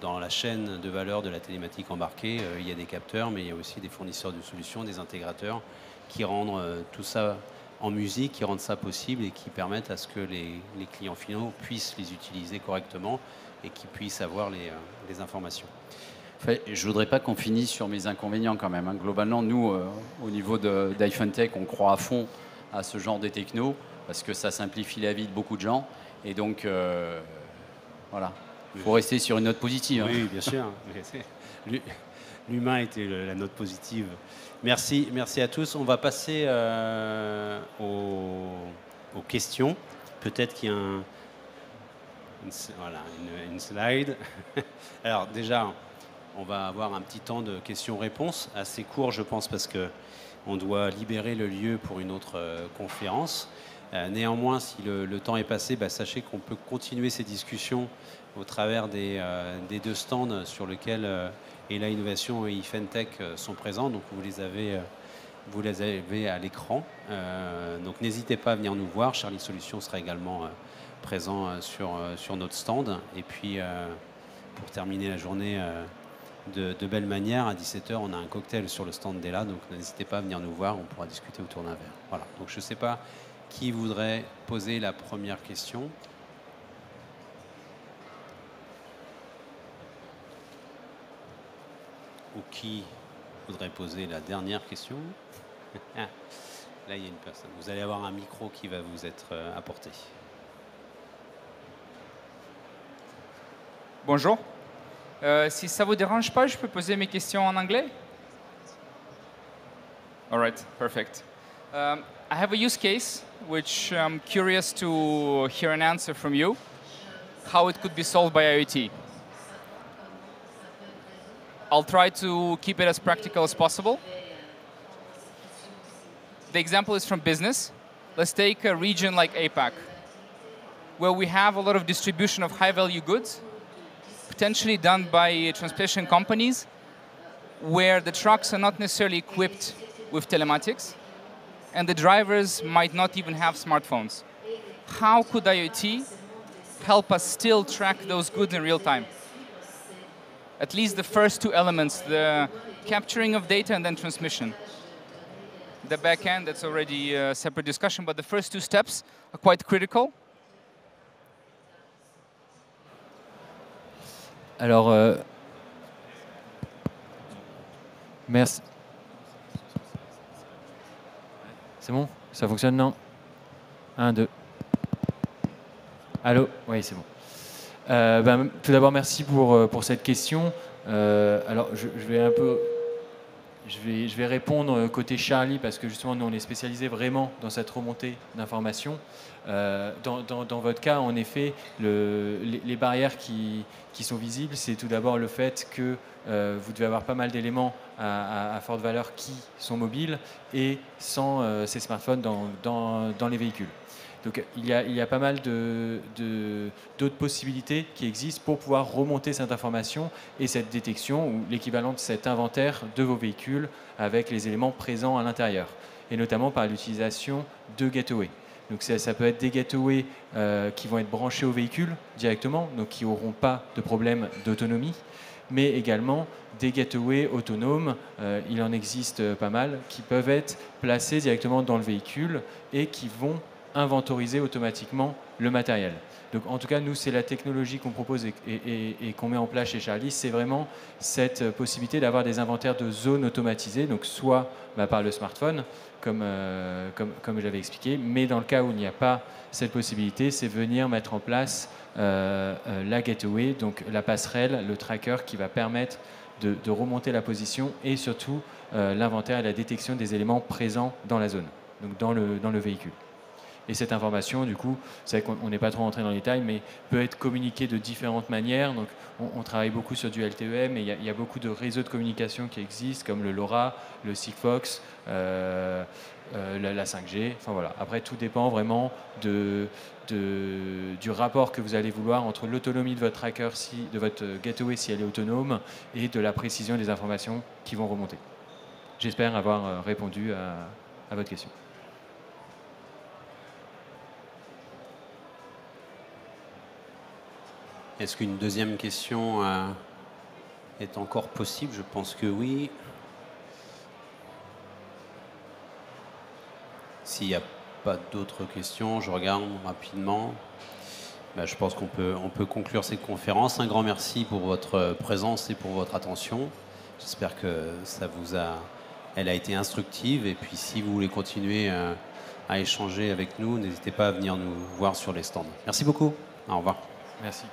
dans la chaîne de valeur de la télématique embarquée, il y a des capteurs, mais il y a aussi des fournisseurs de solutions, des intégrateurs qui rendent tout ça en musique, qui rendent ça possible et qui permettent à ce que les clients finaux puissent les utiliser correctement et qu'ils puissent avoir les informations. Enfin, je ne voudrais pas qu'on finisse sur mes inconvénients quand même. Globalement, nous, au niveau d'iPhone Tech, on croit à fond à ce genre de techno parce que ça simplifie la vie de beaucoup de gens. Et donc, voilà, il faut rester sur une note positive. Oui, bien sûr. L'humain était la note positive. Merci à tous. On va passer aux questions. Peut-être qu'il y a une slide. Alors déjà, on va avoir un petit temps de questions-réponses, assez court je pense, parce qu'on doit libérer le lieu pour une autre conférence. Néanmoins, si le temps est passé, sachez qu'on peut continuer ces discussions au travers des deux stands sur lesquels Ela Innovation et eFentech sont présents. Donc vous les avez à l'écran. Donc n'hésitez pas à venir nous voir. Charlie Solutions sera également présent sur notre stand. Et puis pour terminer la journée de belle manière, à 17h, on a un cocktail sur le stand d'Ela. Donc n'hésitez pas à venir nous voir. On pourra discuter autour d'un verre. Voilà. Donc je ne sais pas qui voudrait poser la première question. Ou qui voudrait poser la dernière question? Là, il y a une personne. Vous allez avoir un micro qui va vous être apporté. Bonjour. Si ça vous dérange pas, je peux poser mes questions en anglais? All right, perfect. I have a use case which I'm curious to hear an answer from you. How it could be solved by IoT. I'll try to keep it as practical as possible. The example is from business. Let's take a region like APAC. where we have a lot of distribution of high-value goods, potentially done by transportation companies, where the trucks are not necessarily equipped with telematics, and the drivers might not even have smartphones. How could IoT help us still track those goods in real time? At least the first two elements, the capturing of data and then transmission. The back end, that's already a separate discussion, but the first two steps are quite critical. Alors, merci. C'est bon? Ça fonctionne, non? 1, 2. Allô? Oui, c'est bon. Tout d'abord, merci pour cette question. Alors, je vais répondre côté Charlie parce que justement, nous, on est spécialisé vraiment dans cette remontée d'informations. Dans votre cas, en effet, les barrières qui sont visibles, c'est tout d'abord le fait que vous devez avoir pas mal d'éléments à forte valeur qui sont mobiles et sans ces smartphones dans les véhicules. Donc il y a pas mal d'autres possibilités qui existent pour pouvoir remonter cette information et cette détection ou l'équivalent de cet inventaire de vos véhicules avec les éléments présents à l'intérieur, et notamment par l'utilisation de gateways. Donc ça peut être des gateways qui vont être branchés au véhicule directement, donc qui n'auront pas de problème d'autonomie, mais également des gateways autonomes, il en existe pas mal, qui peuvent être placés directement dans le véhicule et qui vont inventoriser automatiquement le matériel. Donc en tout cas, nous, c'est la technologie qu'on propose et qu'on met en place chez Charlie, c'est vraiment cette possibilité d'avoir des inventaires de zones automatisées, donc soit par le smartphone, comme j'avais expliqué, mais dans le cas où il n'y a pas cette possibilité, c'est venir mettre en place la gateway, donc la passerelle, le tracker qui va permettre de remonter la position et surtout l'inventaire et la détection des éléments présents dans la zone, donc dans le véhicule. Et cette information, du coup, c'est vrai qu'on n'est pas trop rentré dans les détails, mais peut être communiquée de différentes manières. Donc, on travaille beaucoup sur du LTE-M, et il y a beaucoup de réseaux de communication qui existent, comme le LoRa, le Sigfox, la 5G. Enfin voilà. Après, tout dépend vraiment du rapport que vous allez vouloir entre l'autonomie de votre tracker, de votre gateway si elle est autonome, et de la précision des informations qui vont remonter. J'espère avoir répondu à votre question. Est-ce qu'une deuxième question est encore possible? Je pense que oui. S'il n'y a pas d'autres questions, je regarde rapidement. Je pense qu'on peut conclure cette conférence. Un grand merci pour votre présence et pour votre attention. J'espère que elle a été instructive. Et puis si vous voulez continuer à échanger avec nous, n'hésitez pas à venir nous voir sur les stands. Merci beaucoup. Au revoir. Merci.